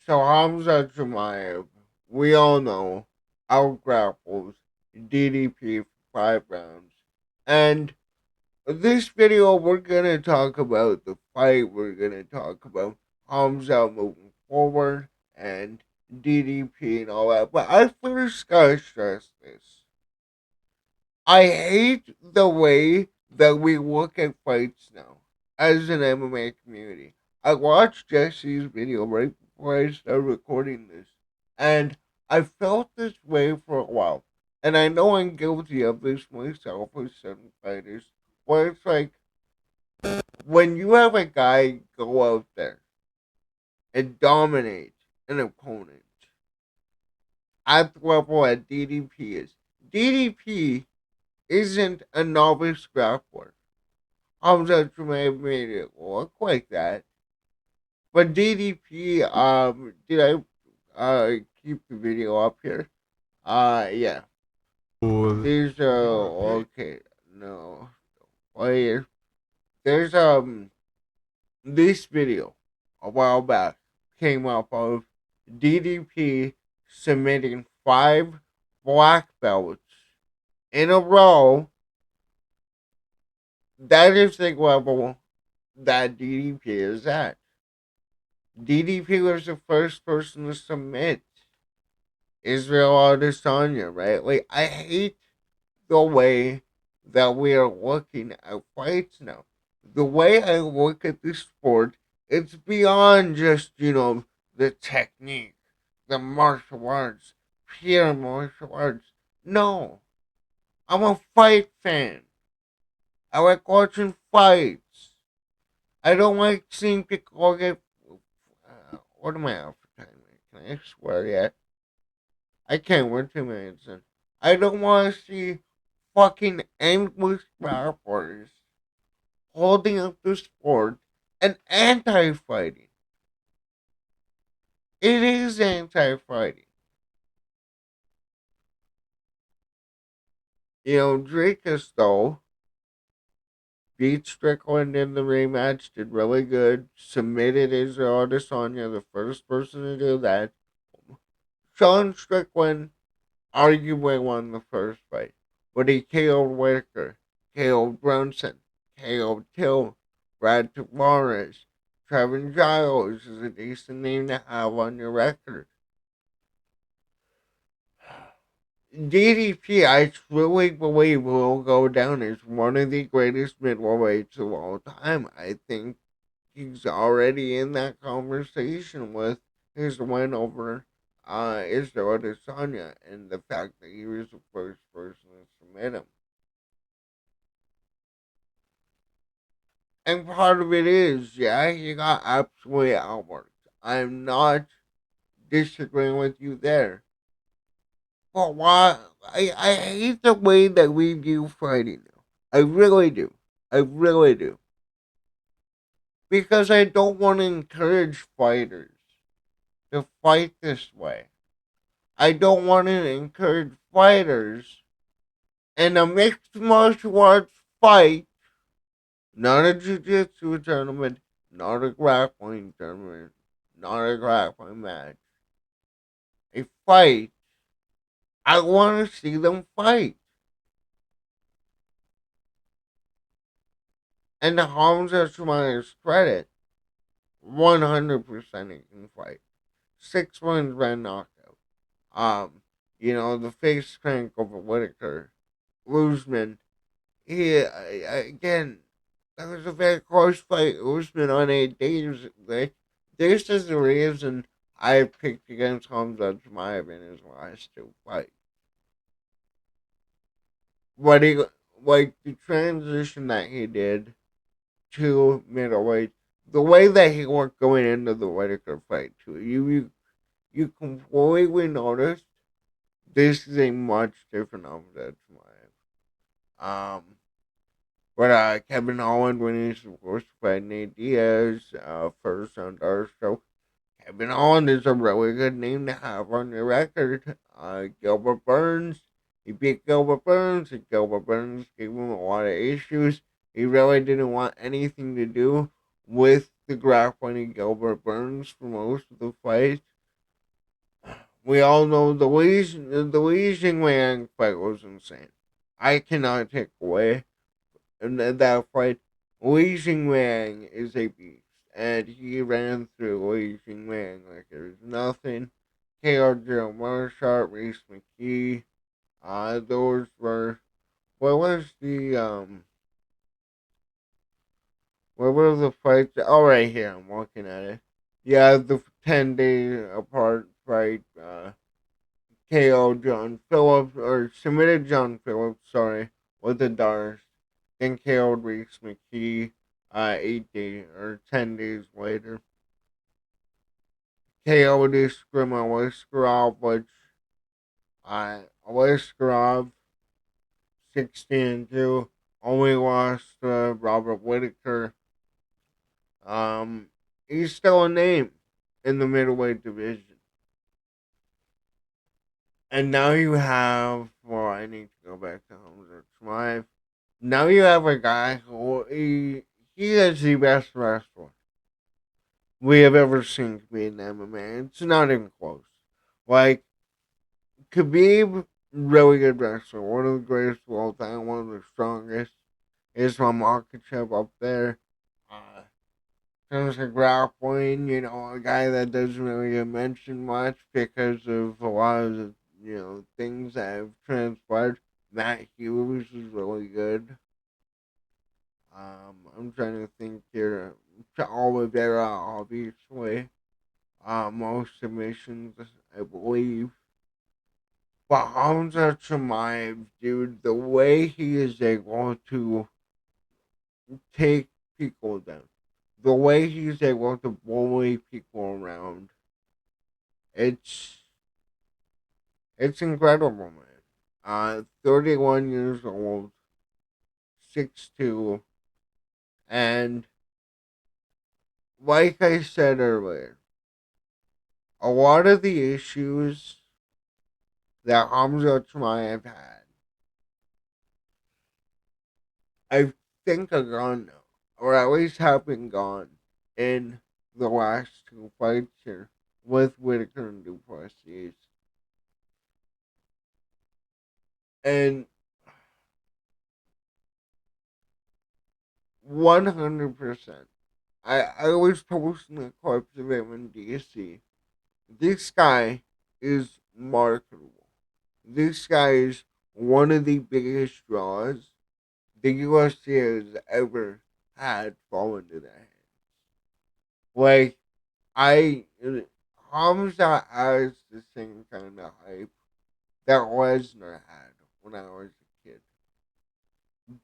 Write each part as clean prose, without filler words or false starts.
So Khamzat Chimaev, we all know, outgrapples DDP for 5 rounds. And this video, we're gonna talk about the fight. We're gonna talk about Khamzat moving forward and DDP and all that. But I first gotta stress this. I hate the way that we look at fights now as an MMA community. I watched Jesse's video right before I started recording this, and I felt this way for a while. And I know I'm guilty of this myself with certain fighters, where it's like when you have a guy go out there and dominate an opponent at the level that DDP is, DDP isn't a novice grappler. Khamzat Chimaev made it look like that. But DDP, did keep the video up here? Yeah. There's, okay, no. Wait, there's, this video a while back came up of DDP submitting 5 black belts in a row. That is the level that DDP is at. DDP was the first person to submit Israel Adesanya, right? Like, I hate the way that we are looking at fights now. The way I look at this sport, it's beyond just, the technique, the martial arts, pure martial arts. No, I'm a fight fan. I like watching fights. I don't like seeing people get. What am I out for time? Can I swear yet? I can't. We're 2 minutes in. I don't want to see fucking endless rappers holding up the sport and anti-fighting. It is anti-fighting. Dricus though beat Strickland in the rematch, did really good, submitted Israel Adesanya, the first person to do that. Sean Strickland arguably won the first fight, but he KO'd Whitaker, KO'd Brunson, KO'd Till, Brad Tavares. Trevin Giles is a decent name to have on your record. DDP, I truly believe, will go down as one of the greatest middleweights of all time. I think he's already in that conversation with his win over Israel Adesanya and the fact that he was the first person to submit him. And part of it is, yeah, he got absolutely outworked. I'm not disagreeing with you there. But why? I hate the way that we view fighting now. I really do. I really do. Because I don't want to encourage fighters to fight this way. I don't want to encourage fighters in a mixed martial arts fight, not a jiu-jitsu tournament, not a grappling tournament, not a grappling match. A fight. I want to see them fight. And to Khamzat Chimaev's credit, 100% he can fight. 6 wins by knockout. The face crank over Whitaker. Usman, again, that was a very close fight. Usman on 8 days. This is the reason I picked against Khamzat Chimaev in his last 2 fights. What he, like, the transition that he did to middleweight, the way that he looked going into the Whitaker fight, too, you completely noticed this is a much different Khamzat Chimaev. But Kevin Holland, when he's supposed to fight Nate Diaz, first on our show, Kevin Holland is a really good name to have on your record. Gilbert Burns, he beat Gilbert Burns, and Gilbert Burns gave him a lot of issues. He really didn't want anything to do with the grappling of Gilbert Burns for most of the fight. We all know the Li Jingliang fight was insane. I cannot take away that fight. Li Jingliang is a beast, and he ran through Li Jingliang like there's nothing. KO Joe Marshart, Reese McKee. Those were what was the what were the fights? Oh, right here, I'm looking at it. Yeah, the 10-day apart fight. KO John Phillips, or submitted John Phillips, sorry, with the Dars. Then KO'd Reese McKee 8 days or 10 days later. KO'd Iskrima Liskarov, which Liskarov 16-2, only lost to Robert Whitaker. He's still a name in the middleweight division. And now you have, well, I need to go back to Khamzat Chimaev. Now you have a guy who he is the best wrestler we have ever seen be in MMA. It's not even close. Like Khabib, really good wrestler, one of the greatest of all time, one of the strongest. Islam Makhachev up there. Uh, in terms of grappling, a guy that doesn't really get mentioned much because of a lot of the things that have transpired. Matt Hughes is really good. I'm trying to think here. Oliveira, obviously. Most submissions, I believe. But Hamza Chimaev, dude, the way he is able to take people down, the way he's able to bully people around, it's it's incredible, man. 31 years old, 6'2", and like I said earlier, a lot of the issues that Hamza Chimaev had, I think are gone now, or at least have been gone in the last two fights here with Whitaker and du Plessis. And 100%. I was posting the clips of him in DC. This guy is marketable. This guy is one of the biggest draws the UFC has ever had fall into their hands. Like, I. Hamza has the same kind of hype that Lesnar had when I was a kid.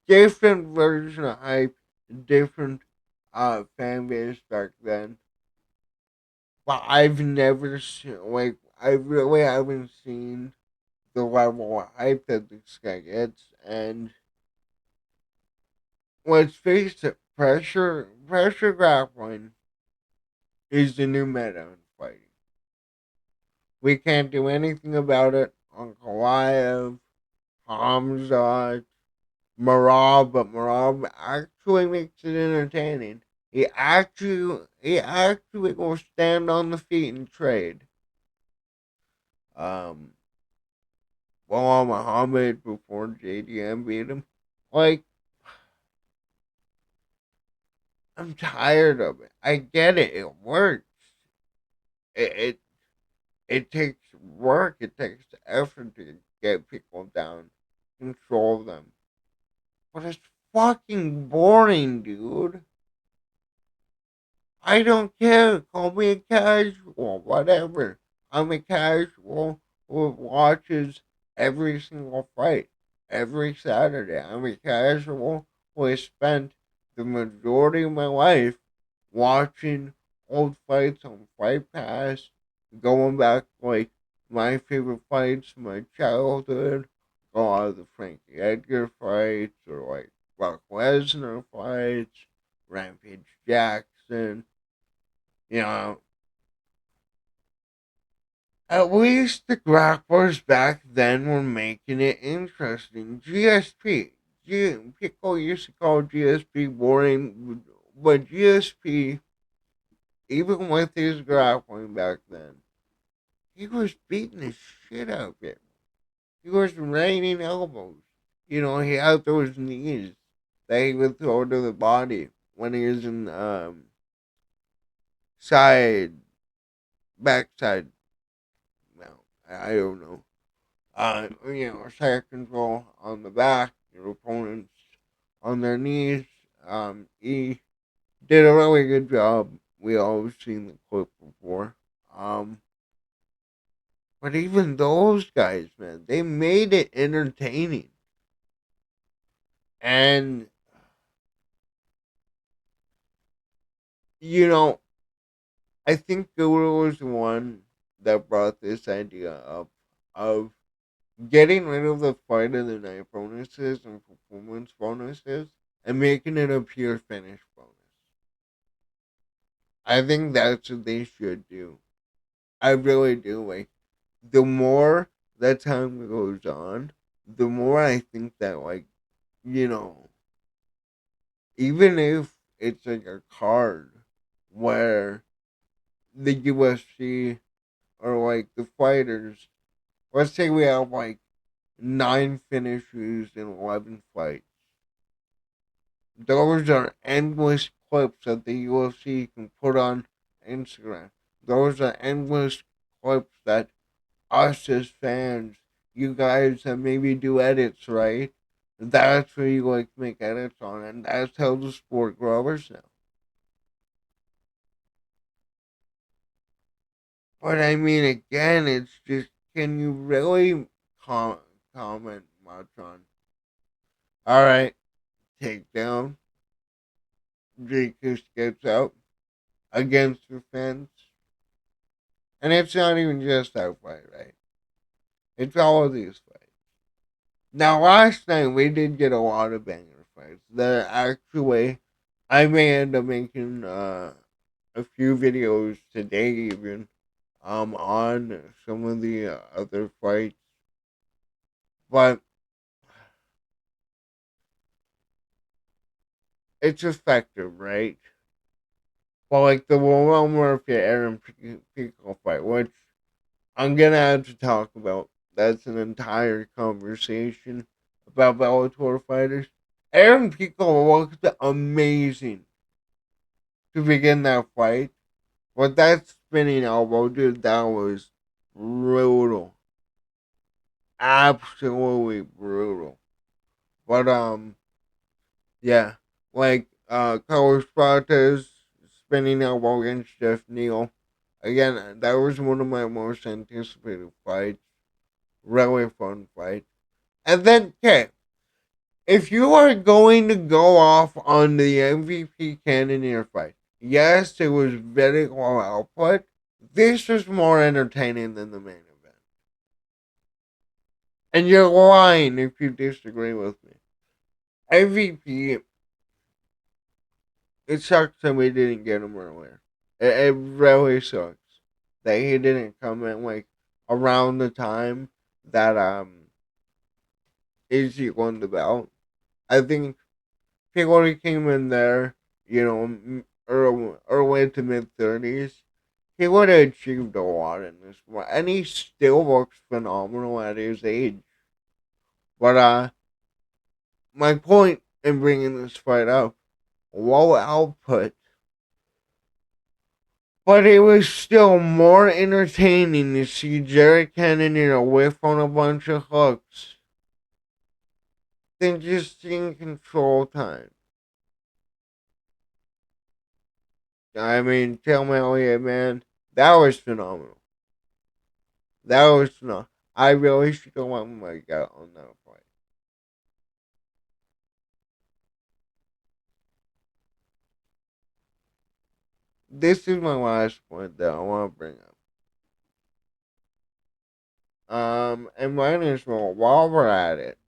Different version of hype, different fan base back then. But I've never seen, like, I really haven't seen the level of hype that this guy gets. And let's face it, pressure grappling is the new meta in fighting. We can't do anything about it on Kalaev, Hamza, Marab, but Marab actually makes it entertaining. He actually will stand on the feet and trade. Um, Bilal Muhammad before JDM beat him. Like, I'm tired of it. I get it. It works. It it, it takes work. It takes effort to get people down, control them. But it's fucking boring, dude. I don't care. Call me a casual, whatever. I'm a casual who watches every single fight every Saturday. I'm a casual who has spent the majority of my life watching old fights on Fight Pass, going back like my favorite fights from my childhood, a lot of the Frankie Edgar fights, or like Brock Lesnar fights, Rampage Jackson. You know, at least the grapplers back then were making it interesting. GSP. People used to call GSP boring, but GSP, even with his grappling back then, he was beating the shit out of it. He was raining elbows. You know, he had those knees that he would throw to the body when he was in side, backside. Well, I don't know. Side control on the back, your opponents on their knees. He did a really good job. We all seen the clip before. Um, but even those guys, man, they made it entertaining. And you know, I think Guru was the one that brought this idea up of getting rid of the fight of the night bonuses and performance bonuses and making it a pure finish bonus. I think that's what they should do. I really do. Like, the more that time goes on, the more I think that, like, you know, even if it's like a card where the UFC or like the fighters, let's say we have like 9 finishes in 11 fights. Those are endless clips that the UFC can put on Instagram. Those are endless clips that us as fans, you guys that maybe do edits, right? That's where you like make edits on, and that's how the sport grows now. But I mean, again, it's just, can you really comment much on? All right, takedown. Dricus gets out against the fence, and it's not even just that fight, right? It's all of these fights. Now, last night we did get a lot of banger fights. That actually, I may end up making a few videos today, even on some of the other fights, but it's effective, right? Well, like the Will Murphy Aaron Pico fight, which I'm gonna have to talk about. That's an entire conversation about Bellator fighters. Aaron Pico looked amazing to begin that fight, but that spinning elbow, dude, that was brutal, absolutely brutal. But yeah, like Carlos Prates spinning elbow against Jeff Neal. Again, that was one of my most anticipated fights. Really fun fight. And then, okay, if you are going to go off on the MVP Cannonier fight, yes, it was very low output. This was more entertaining than the main event. And you're lying if you disagree with me. MVP, it sucks that we didn't get him earlier. It really sucks that he didn't come in like around the time that Izzy won the belt. I think people who came in there, early to mid 30s, he would have achieved a lot in this one, and he still looks phenomenal at his age. But my point in bringing this fight up, low output, but it was still more entertaining to see Jared Cannonier whiff on a bunch of hooks than just seeing control time. I mean, tell me, Elliott, man, that was phenomenal. That was phenomenal. I really should go on my gut on that fight. This is my last point that I want to bring up. And mine is, well, while we're at it,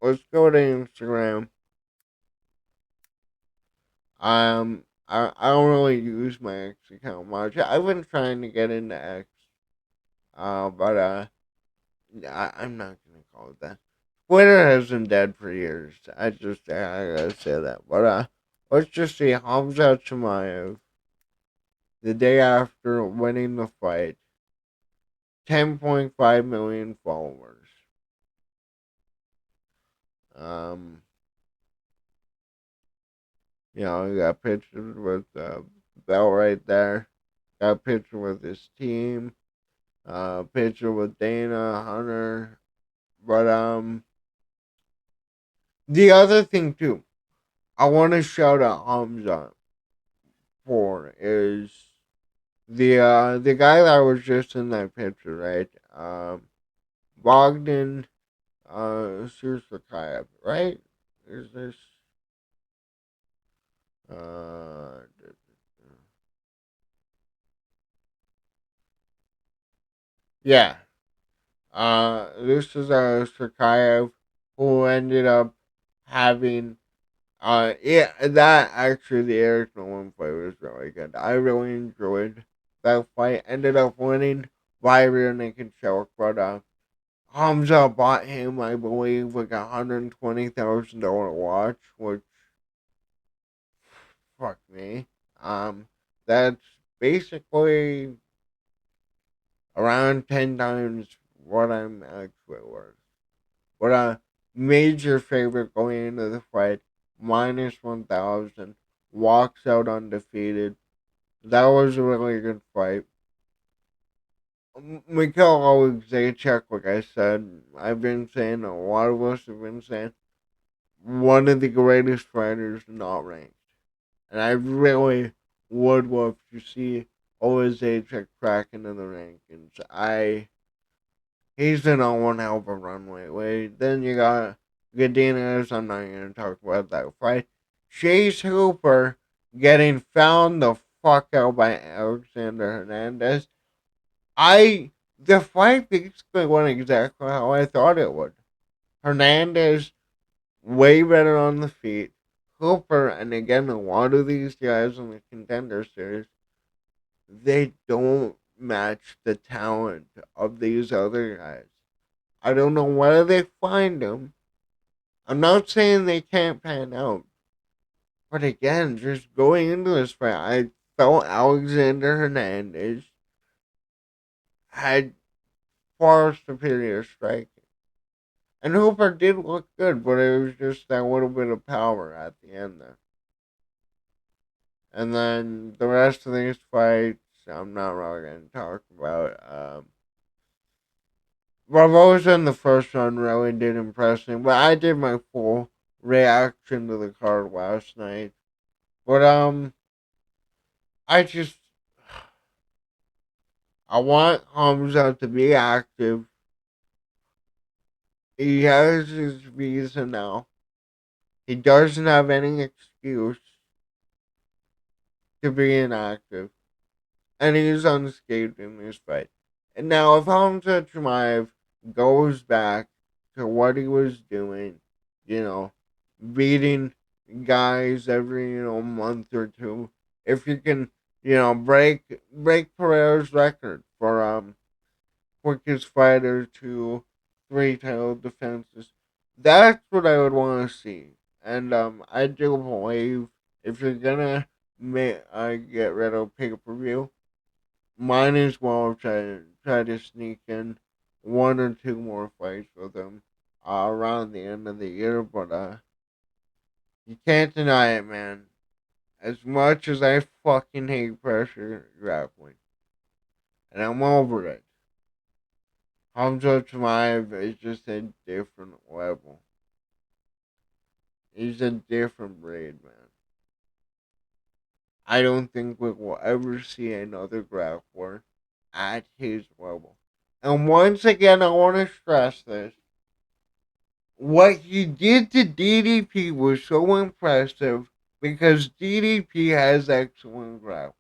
let's go to Instagram. I don't really use my X account much. I've been trying to get into X, but I'm not gonna call it that. Twitter has been dead for years. I gotta say that. But let's just see Khamzat Chimaev the day after winning the fight. 10.5 million followers. Um, you got pictures with Bell right there. Got a picture with his team. Picture with Dana, Hunter. But the other thing too, I want to shout out Hamza for is the guy that was just in that picture, right? Bogdan Sursakayev, right? Is this uh yeah. This is Sakayev who ended up having yeah, that actually the Eric Nolan fight was really good. I really enjoyed that fight. Ended up winning by rear naked choke, but Hamza bought him, I believe, like $120,000 watch, which fuck me. That's basically around 10 times what I'm actually worth. But major favorite going into the fight, -1,000, walks out undefeated. That was a really good fight. Mikhail Zaitchuk, like I said, I've been saying, a lot of us have been saying, one of the greatest fighters not ranked. And I really would love to see Zaitchuk crack into the rankings. He's been on one hell of a run lately. Then you got Godinez. I'm not going to talk about that fight. Chase Hooper getting found the fuck out by Alexander Hernandez. The fight basically went exactly how I thought it would. Hernandez way better on the feet. Hooper, and again, a lot of these guys in the contender series, they don't match the talent of these other guys. I don't know where they find them. I'm not saying they can't pan out. But again, just going into this fight, I felt Alexander Hernandez had far superior striking. And Hooper did look good, but it was just that little bit of power at the end there. And then the rest of these fights, I'm not really going to talk about. Barboza in the first one really did impress me, but I did my full reaction to the card last night. But I just I want Hamza to be active. He has his visa now. He doesn't have any excuse to be inactive, and he's unscathed in this fight. And now, if Khamzat Chimaev goes back to what he was doing, you know, beating guys every month or two, if you can, break Pereira's record for quickest fighter to three title defenses, that's what I would want to see. And I do believe if you're gonna get rid of pay per view, might as well try to sneak in one or two more fights with him around the end of the year. But you can't deny it, man. As much as I fucking hate pressure grappling, and I'm over it, Khamzat Chimaev is just a different level. He's a different breed, man. I don't think we will ever see another grappler at his level. And once again, I want to stress this. What he did to DDP was so impressive because DDP has excellent grappling.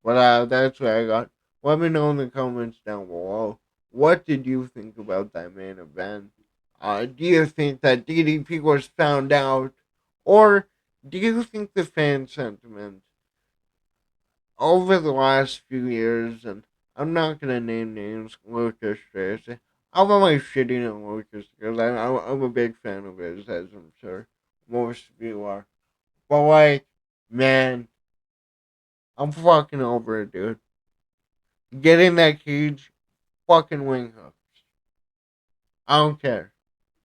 But that's what I got. Let me know in the comments down below. What did you think about that main event? Do you think that DDP was found out? Or do you think the fan sentiment over the last few years, and I'm not going to name names, Lucas Tracy, I'm only shitting on Lucas because I'm a big fan of his, as I'm sure most of you are. But, like, man, I'm fucking over it, dude. Get in that cage, fucking wing hooks. I don't care.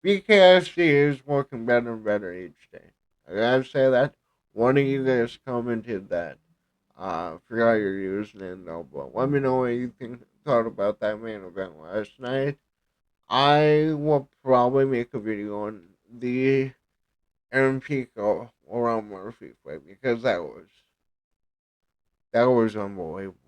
BKFC is working better and better each day. I gotta say that. One of you guys commented that. Forgot your username though, but let me know what you thought about that main event last night. I will probably make a video on the Aaron Pico around Murphy fight because that was unbelievable.